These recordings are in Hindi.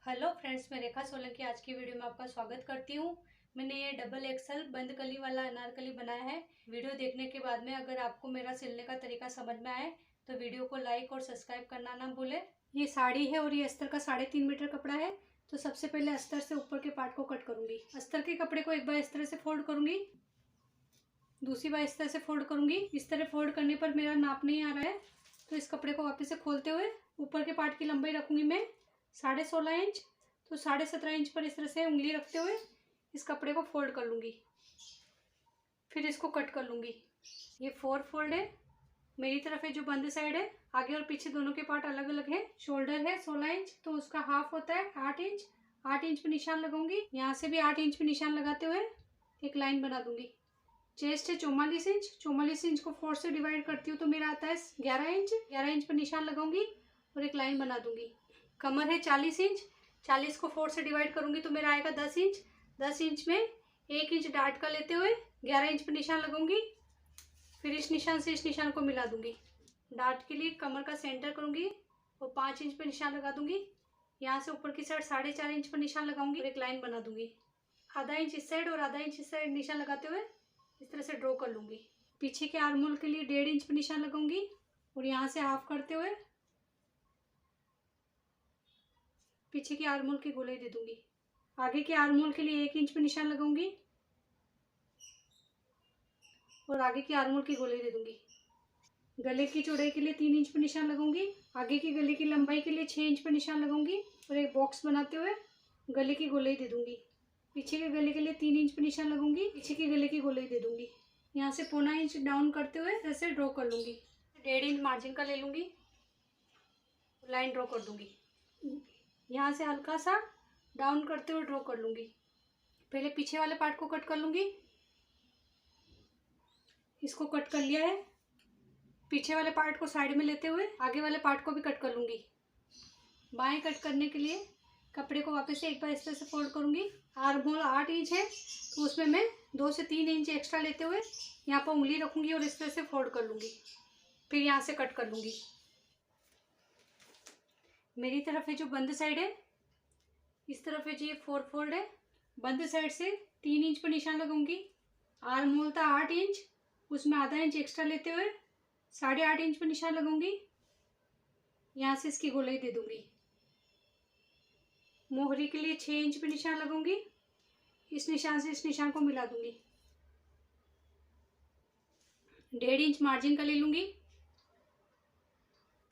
हेलो फ्रेंड्स, मैं रेखा सोलंकी आज की वीडियो में आपका स्वागत करती हूँ। मैंने ये डबल एक्सल बंद कली वाला अनारकली बनाया है। वीडियो देखने के बाद में अगर आपको मेरा सिलने का तरीका समझ में आए तो वीडियो को लाइक और सब्सक्राइब करना ना भूलें। ये साड़ी है और ये अस्तर का 3.5 मीटर कपड़ा है। तो सबसे पहले अस्तर से ऊपर के पार्ट को कट करूंगी। अस्तर के कपड़े को एक बार इस तरह से फोल्ड करूंगी, दूसरी बार इस तरह से फोल्ड करूंगी। इस तरह फोल्ड करने पर मेरा नाप नहीं आ रहा है तो इस कपड़े को वापस से खोलते हुए ऊपर के पार्ट की लंबाई रखूंगी मैं 16.5 इंच। तो 17.5 इंच पर इस तरह से उंगली रखते हुए इस कपड़े को फोल्ड कर लूंगी, फिर इसको कट कर लूंगी। ये 4 फोल्ड है। मेरी तरफ है जो बंद साइड है, आगे और पीछे दोनों के पार्ट अलग अलग है। शोल्डर है 16 इंच, तो उसका हाफ होता है 8 इंच। 8 इंच पे निशान लगाऊंगी। यहाँ से भी 8 इंच पे निशान लगाते हुए एक लाइन बना दूंगी। चेस्ट है 44 इंच। 44 इंच को 4 से डिवाइड करती हूँ तो मेरा आता है 11 इंच। 11 इंच पर निशान लगाऊंगी और एक लाइन बना दूंगी। कमर है 40 इंच। 40 को 4 से डिवाइड करूंगी तो मेरा आएगा 10 इंच। 10 इंच में 1 इंच डार्ट का लेते हुए 11 इंच पर निशान लगाऊंगी, फिर इस निशान से इस निशान को मिला दूंगी। डार्ट के लिए कमर का सेंटर करूंगी और 5 इंच पर निशान लगा दूंगी। यहाँ से ऊपर की साइड 4.5 इंच पर निशान लगाऊंगी और एक लाइन बना दूंगी। आधा इंच इस साइड और आधा इंच इस साइड निशान लगाते हुए इस तरह से ड्रॉ कर लूंगी। पीछे के आर्म होल के लिए 1.5 इंच पर निशान लगाऊंगी और यहाँ से हाफ करते हुए पीछे के आर्म होल की गोलाई दे दूंगी। आगे के आर्म होल के लिए 1 इंच पर निशान लगाऊंगी और आगे की आर्म होल की गोलाई दे दूंगी। गले की चौड़ाई के लिए 3 इंच पर निशान लगाऊंगी। आगे की गले की लंबाई के लिए 6 इंच पर निशान लगाऊंगी और एक बॉक्स बनाते हुए गले की गोलाई दे दूंगी। पीछे के गले के लिए 3 इंच पर निशान लगाऊंगी, पीछे की गले की गोलाई दे दूंगी। यहाँ से 0.25 इंच डाउन करते हुए ऐसे ड्रॉ कर लूंगी। 1.5 इंच मार्जिन का ले लूंगी, लाइन ड्रॉ कर दूंगी। यहाँ से हल्का सा डाउन करते हुए ड्रॉ कर लूंगी। पहले पीछे वाले पार्ट को कट कर लूंगी। इसको कट कर लिया है। पीछे वाले पार्ट को साइड में लेते हुए आगे वाले पार्ट को भी कट कर लूंगी। बाएं कट करने के लिए कपड़े को वापस से एक बार इस तरह से फोल्ड करूंगी। आर्म होल 8 इंच है तो उसमें मैं 2 से 3 इंच एक्स्ट्रा लेते हुए यहाँ पर उंगली रखूंगी और इस तरह से फोल्ड कर लूंगी, फिर यहाँ से कट कर लूंगी। मेरी तरफ है जो बंद साइड है, इस तरफ है जो ये 4 फोल्ड है। बंद साइड से 3 इंच पर निशान लगाऊंगी। आर्म होल था 8 इंच, उसमें आधा इंच एक्स्ट्रा लेते हुए 8.5 इंच पर निशान लगाऊंगी। यहाँ से इसकी गोलाई दे दूंगी। मोहरी के लिए 6 इंच पर निशान लगाऊंगी। इस निशान से इस निशान को मिला दूंगी। 1.5 इंच मार्जिन का ले लूंगी,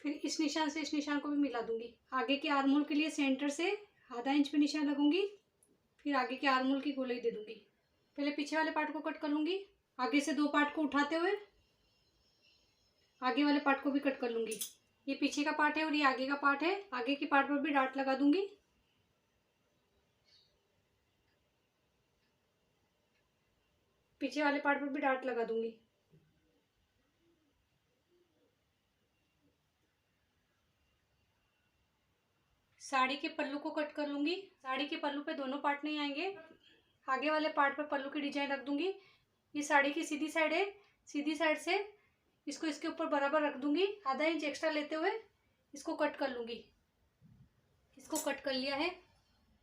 फिर इस निशान से इस निशान को भी मिला दूंगी। आगे के आर्म होल के लिए सेंटर से आधा इंच पे निशान लगाऊंगी, फिर आगे के आर्म होल की गोलाई दे दूंगी। पहले पीछे वाले पार्ट को कट कर लूंगी। आगे से 2 पार्ट को उठाते हुए आगे वाले पार्ट को भी कट कर लूंगी। ये पीछे का पार्ट है और ये आगे का पार्ट है। आगे की पार्ट पर भी डार्ट लगा दूंगी। पीछे वाले पार्ट पर भी डार्ट लगा दूंगी। साड़ी के पल्लू को कट कर लूंगी। साड़ी के पल्लू पे दोनों पार्ट नहीं आएंगे। आगे वाले पार्ट पर पल्लू की डिजाइन रख दूंगी। ये साड़ी की सीधी साइड है। सीधी साइड से इसको इसके ऊपर बराबर रख दूंगी। आधा इंच एक्स्ट्रा लेते हुए इसको कट कर लूंगी। इसको कट कर लिया है।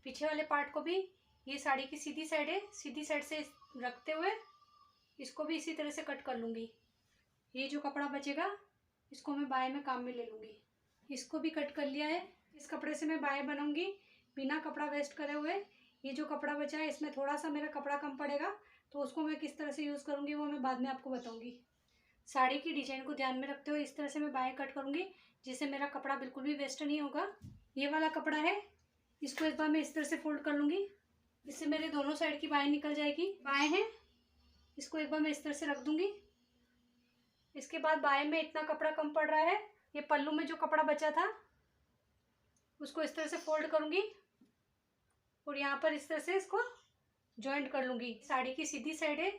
पीछे वाले पार्ट को भी, ये साड़ी की सीधी साइड है, सीधी साइड से रखते हुए इसको भी इसी तरह से कट कर लूंगी। ये जो कपड़ा बचेगा इसको मैं बाएं में काम में ले लूंगी। इसको भी कट कर लिया है। इस कपड़े से मैं बाएं बनाऊंगी बिना कपड़ा वेस्ट करे हुए। ये जो कपड़ा बचा है इसमें थोड़ा सा मेरा कपड़ा कम पड़ेगा तो उसको मैं किस तरह से यूज़ करूंगी वो मैं बाद में आपको बताऊंगी। साड़ी की डिजाइन को ध्यान में रखते हुए इस तरह से मैं बाएं कट करूंगी जिससे मेरा कपड़ा बिल्कुल भी वेस्ट नहीं होगा। ये वाला कपड़ा है, इसको इस बार मैं इस तरह से फोल्ड कर लूंगी। इससे मेरे दोनों साइड की बाएं निकल जाएगी। बाएं है, इसको एक बार मैं इस तरह से रख दूंगी। इसके बाद बाएं में इतना कपड़ा कम पड़ रहा है, ये पल्लू में जो कपड़ा बचा था उसको इस तरह से फोल्ड करूंगी और यहाँ पर इस तरह से इसको जॉइंट कर लूंगी। साड़ी की सीधी साइड है,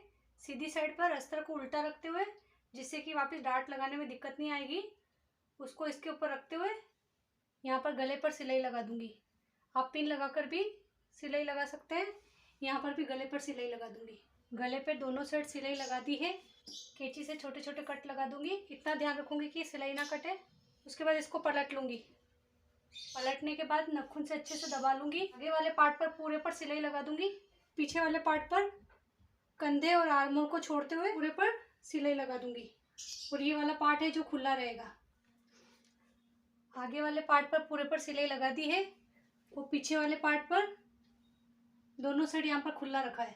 सीधी साइड पर अस्तर को उल्टा रखते हुए जिससे कि वापस डार्ट लगाने में दिक्कत नहीं आएगी, उसको इसके ऊपर रखते हुए यहाँ पर गले पर सिलाई लगा दूंगी। आप पिन लगाकर भी सिलाई लगा सकते हैं। यहाँ पर भी गले पर सिलाई लगा दूंगी। गले पर दोनों साइड सिलाई लगा दी है। कैंची से छोटे छोटे कट लगा दूंगी। इतना ध्यान रखूंगी कि सिलाई ना कटे। उसके बाद इसको पलट लूंगी। पलटने के बाद नाखून से अच्छे से दबा लूंगी। आगे वाले पार्ट पर पूरे पर सिलाई लगा दूंगी। पीछे वाले पार्ट पर कंधे और आर्मों को छोड़ते हुए पूरे पर सिलाई लगा दूंगी। और ये वाला पार्ट है जो खुला रहेगा। आगे वाले पार्ट पर पूरे पर सिलाई लगा दी है और पीछे वाले पार्ट पर दोनों साइड यहाँ पर खुला रखा है।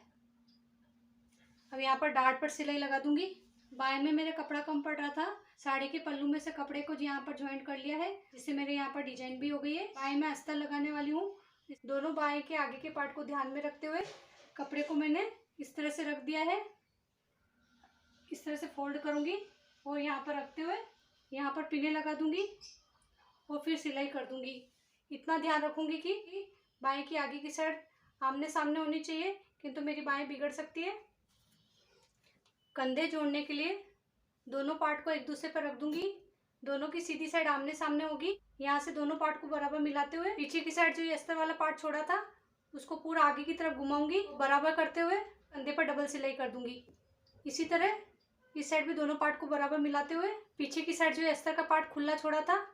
अब यहाँ पर डार्ट पर सिलाई लगा दूंगी। बाएं में मेरे कपड़ा कम पड़ रहा था, साड़ी के पल्लू में से कपड़े को यहाँ पर ज्वाइंट कर लिया है, जिससे मेरे यहाँ पर डिजाइन भी हो गई है। बाएं में अस्तर लगाने वाली हूँ। दोनों बाएं के आगे के पार्ट को ध्यान में रखते हुए कपड़े को मैंने इस तरह से रख दिया है। इस तरह से फोल्ड करूंगी और यहाँ पर रखते हुए यहाँ पर पिने लगा दूंगी और फिर सिलाई कर दूंगी। इतना ध्यान रखूंगी कि बाएं की आगे की साइड आमने सामने होनी चाहिए, किंतु मेरी बाएं बिगड़ सकती है। कंधे जोड़ने के लिए दोनों पार्ट को एक दूसरे पर रख दूंगी। दोनों की सीधी साइड आमने सामने होगी। यहाँ से दोनों पार्ट को बराबर मिलाते हुए पीछे की साइड जो ये अस्तर वाला पार्ट छोड़ा था उसको पूरा आगे की तरफ घुमाऊंगी। बराबर करते हुए कंधे पर डबल सिलाई कर दूंगी। इसी तरह इस साइड भी दोनों पार्ट को बराबर मिलाते हुए पीछे की साइड जो अस्तर का पार्ट खुला छोड़ा था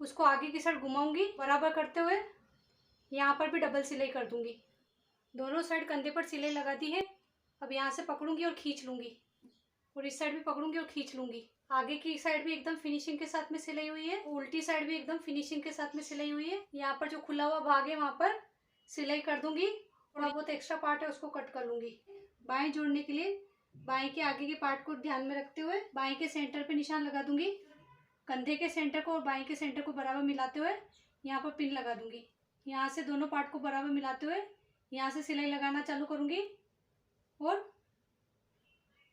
उसको आगे की साइड घुमाऊंगी। बराबर करते हुए यहाँ पर भी डबल सिलाई कर दूंगी। दोनों साइड कंधे पर सिलाई लगा दी है। अब यहाँ से पकड़ूंगी और खींच लूंगी और इस साइड भी पकड़ूंगी और खींच लूंगी। आगे की साइड भी एकदम फिनिशिंग के साथ में सिलाई हुई है, उल्टी साइड भी एकदम फिनिशिंग के साथ में सिलाई हुई है। यहाँ पर जो खुला हुआ भाग है वहाँ पर सिलाई कर दूंगी। थोड़ा बहुत एक्स्ट्रा पार्ट है उसको कट कर लूंगी। बाएं जोड़ने के लिए बाएं के आगे के पार्ट को ध्यान में रखते हुए बाएं के सेंटर पे निशान लगा दूंगी। कंधे के सेंटर को और बाएं के सेंटर को बराबर मिलाते हुए यहाँ पर पिन लगा दूंगी। यहाँ से दोनों पार्ट को बराबर मिलाते हुए यहाँ से सिलाई लगाना चालू करूंगी और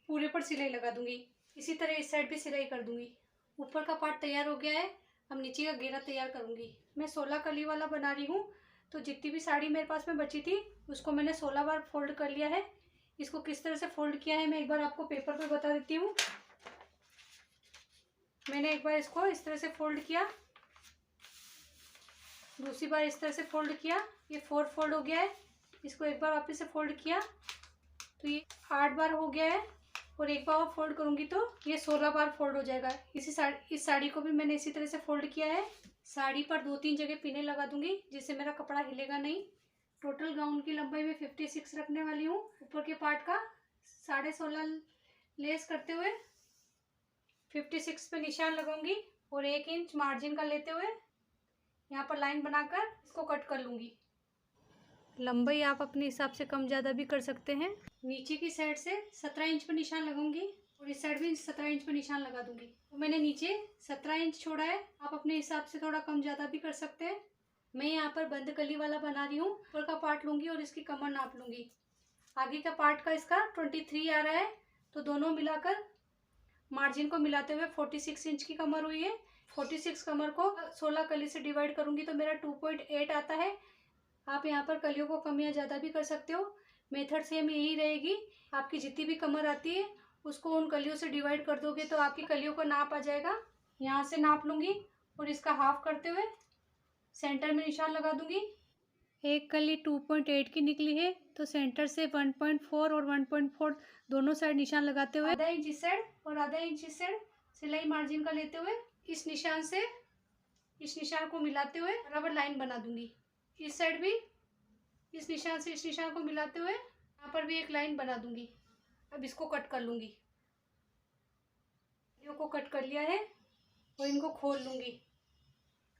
पूरे पर सिलाई लगा दूंगी। इसी तरह इस साइड भी सिलाई कर दूंगी। ऊपर का पार्ट तैयार हो गया है। अब नीचे का घेरा तैयार करूंगी। मैं 16 कली वाला बना रही हूँ, तो जितनी भी साड़ी मेरे पास में बची थी उसको मैंने 16 बार फोल्ड कर लिया है। इसको किस तरह से फोल्ड किया है मैं एक बार आपको पेपर पे बता देती हूँ। मैंने एक बार इसको इस तरह से फोल्ड किया, दूसरी बार इस तरह से फोल्ड किया, ये 4 फोल्ड हो गया है। इसको एक बार वापस से फोल्ड किया तो ये 8 बार हो गया है और एक बार और फोल्ड करूंगी तो ये 16 बार फोल्ड हो जाएगा। इस साड़ी को भी मैंने इसी तरह से फोल्ड किया है। साड़ी पर 2-3 जगह पिने लगा दूंगी जिससे मेरा कपड़ा हिलेगा नहीं। टोटल गाउन की लंबाई में 56 रखने वाली हूँ। ऊपर के पार्ट का 16.5 लेस करते हुए 56 पे निशान लगाऊंगी और 1 इंच मार्जिन का लेते हुए यहाँ पर लाइन बनाकर इसको कट कर लूंगी। लंबाई आप अपने हिसाब से कम ज़्यादा भी कर सकते हैं। नीचे की साइड से 17 इंच पर निशान लगाऊंगी और इस साइड भी 17 इंच पर निशान लगा दूंगी। तो मैंने नीचे 17 इंच छोड़ा है, आप अपने हिसाब से थोड़ा कम ज़्यादा भी कर सकते हैं। मैं यहाँ पर बंद कली वाला बना रही हूँ। ऊपर का पार्ट लूंगी और इसकी कमर नाप लूंगी। आगे का पार्ट का इसका 23 आ रहा है, तो दोनों मिलाकर मार्जिन को मिलाते हुए 46 इंच की कमर हुई है। 46 कमर को 16 कली से डिवाइड करूंगी तो मेरा 2.8 आता है। आप यहाँ पर कलियों को कम या ज़्यादा भी कर सकते हो। मेथड सेम यही रहेगी। आपकी जितनी भी कमर आती है उसको उन कलियों से डिवाइड कर दोगे तो आपकी कलियों का नाप आ जाएगा। यहाँ से नाप लूँगी और इसका हाफ करते हुए सेंटर में निशान लगा दूँगी। एक कली 2.8 की निकली है तो सेंटर से 1.4 और 1.4 दोनों साइड निशान लगाते हुए आधा इंच इस साइड और आधा इंच इस साइड सिलाई मार्जिन का लेते हुए इस निशान से इस निशान को मिलाते हुए बराबर लाइन बना दूंगी। इस साइड भी इस निशान से इस निशान को मिलाते हुए यहाँ पर भी एक लाइन बना दूंगी। अब इसको कट कर लूंगी। कलियों को कट कर लिया है और इनको खोल लूंगी।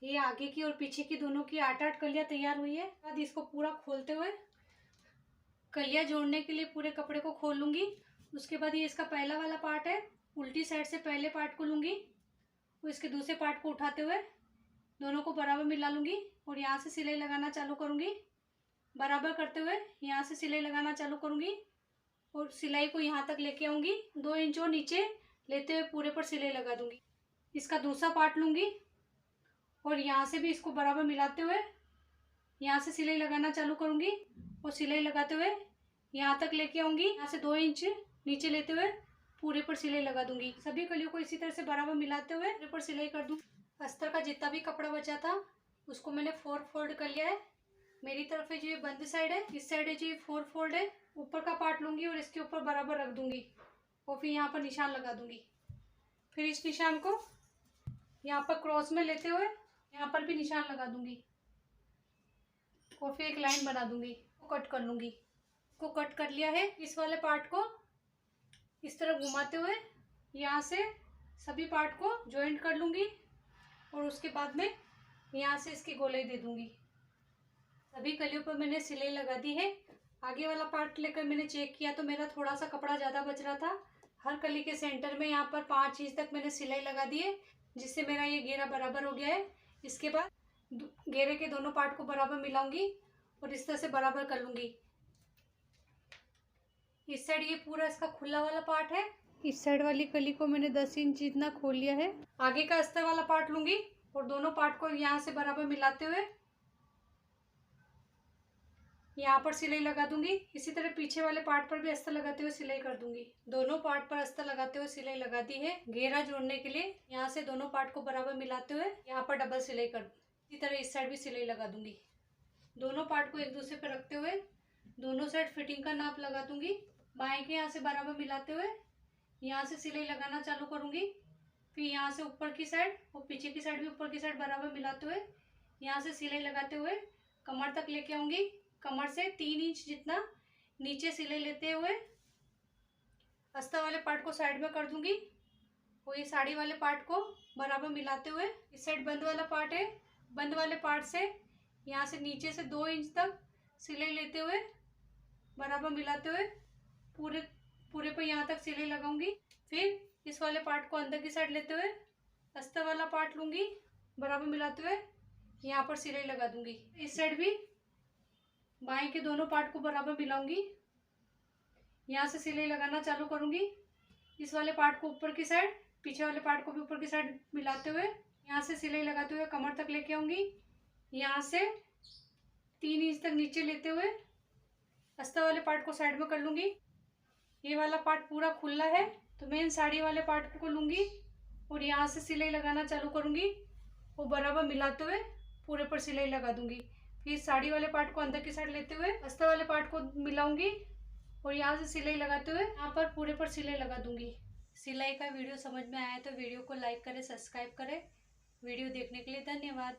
ये आगे की और पीछे की दोनों की 8-8 कलियां तैयार हुई है। बाद इसको पूरा खोलते हुए कलियां जोड़ने के लिए पूरे कपड़े को खोल लूंगी। उसके बाद ये इसका पहला वाला पार्ट है, उल्टी साइड से पहले पार्ट को लूंगी और इसके दूसरे पार्ट को उठाते हुए दोनों को बराबर मिला लूंगी और यहाँ से सिलाई लगाना चालू करूंगी। बराबर करते हुए यहाँ से सिलाई लगाना चालू करूंगी और सिलाई को यहाँ तक लेके आऊंगी। 2 इंच और नीचे लेते हुए पूरे पर सिलाई लगा दूंगी। इसका दूसरा पार्ट लूंगी और यहाँ से भी इसको बराबर मिलाते हुए यहाँ से सिलाई लगाना चालू करूंगी और सिलाई लगाते हुए यहाँ तक लेके आऊंगी। यहाँ से 2 इंच नीचे लेते हुए पूरे पर सिलाई लगा दूंगी। सभी कलियों को इसी तरह से बराबर मिलाते हुए पूरे पर सिलाई कर दूँ। अस्तर का जितना भी कपड़ा बचा था उसको मैंने 4 फोल्ड कर लिया है। मेरी तरफ है जो ये बंद साइड है, इस साइड है जो ये 4 फोल्ड है। ऊपर का पार्ट लूंगी और इसके ऊपर बराबर रख दूंगी और फिर यहाँ पर निशान लगा दूंगी। फिर इस निशान को यहाँ पर क्रॉस में लेते हुए यहाँ पर भी निशान लगा दूंगी और फिर एक लाइन बना दूंगी, कट कर लूंगी। को कट कर लिया है। इस वाले पार्ट को इस तरह घुमाते हुए यहाँ से सभी पार्ट को जॉइंट कर लूंगी और उसके बाद में यहाँ से इसकी गोलाई दे दूंगी। सभी कलियों पर मैंने सिलाई लगा दी है। आगे वाला पार्ट लेकर मैंने चेक किया तो मेरा थोड़ा सा कपड़ा ज़्यादा बच रहा था। हर कली के सेंटर में यहाँ पर 5 इंच तक मैंने सिलाई लगा दी है, जिससे मेरा ये घेरा बराबर हो गया है। इसके बाद घेरे के दोनों पार्ट को बराबर मिलाऊंगी और इस तरह से बराबर कर लूंगी। इस साइड ये पूरा इसका खुला वाला पार्ट है। इस साइड वाली कली को मैंने 10 इंच इतना खोल लिया है। आगे का अस्तर वाला पार्ट लूंगी और दोनों पार्ट को यहाँ से बराबर मिलाते हुए यहाँ पर सिलाई लगा दूंगी। इसी तरह पीछे वाले पार्ट पर भी अस्तर लगाते हुए सिलाई कर दूंगी। दोनों पार्ट पर अस्तर लगाते हुए सिलाई लगा दी है। घेरा जोड़ने के लिए यहाँ से दोनों पार्ट को बराबर मिलाते हुए यहाँ पर डबल सिलाई कर दूँ। इसी तरह इस साइड भी सिलाई लगा दूंगी। दोनों पार्ट को एक दूसरे पर रखते हुए दोनों साइड फिटिंग का नाप लगा दूंगी। बाएं के यहाँ से बराबर मिलाते हुए यहाँ से सिलाई लगाना चालू करूंगी। फिर यहाँ से ऊपर की साइड और पीछे की साइड भी ऊपर की साइड बराबर मिलाते हुए यहाँ से सिलाई लगाते हुए कमर तक लेके आऊंगी। कमर से 3 इंच जितना नीचे सिलाई लेते हुए अस्तर वाले पार्ट को साइड में कर दूंगी और ये साड़ी वाले पार्ट को बराबर मिलाते हुए इस साइड बंद वाला पार्ट है। बंद वाले पार्ट से यहाँ से नीचे से 2 इंच तक सिलाई लेते हुए बराबर मिलाते हुए पूरे पर यहाँ तक सिलाई लगाऊंगी। फिर इस वाले पार्ट को अंदर की साइड लेते हुए अस्तर वाला पार्ट लूंगी, बराबर मिलाते हुए यहाँ पर सिलाई लगा दूंगी। इस साइड भी बाएं के दोनों पार्ट को बराबर मिलाऊंगी। यहाँ से सिलाई लगाना चालू करूंगी। इस वाले पार्ट को ऊपर की साइड, पीछे वाले पार्ट को भी ऊपर की साइड मिलाते हुए यहाँ से सिलाई लगाते हुए कमर तक लेके आऊंगी। यहाँ से 3 इंच तक नीचे लेते हुए अस्तर वाले पार्ट को साइड में कर लूंगी। ये वाला पार्ट पूरा खुला है तो मैं इन साड़ी वाले पार्ट को लूंगी और यहाँ से सिलाई लगाना चालू करूंगी और बराबर मिलाते हुए पूरे पर सिलाई लगा दूंगी। फिर साड़ी वाले पार्ट को अंदर की साइड लेते हुए अस्तर वाले पार्ट को मिलाऊंगी और यहाँ से सिलाई लगाते हुए यहाँ पर पूरे पर सिलाई लगा दूंगी। सिलाई का वीडियो समझ में आया तो वीडियो को लाइक करें, सब्सक्राइब करें। वीडियो देखने के लिए धन्यवाद।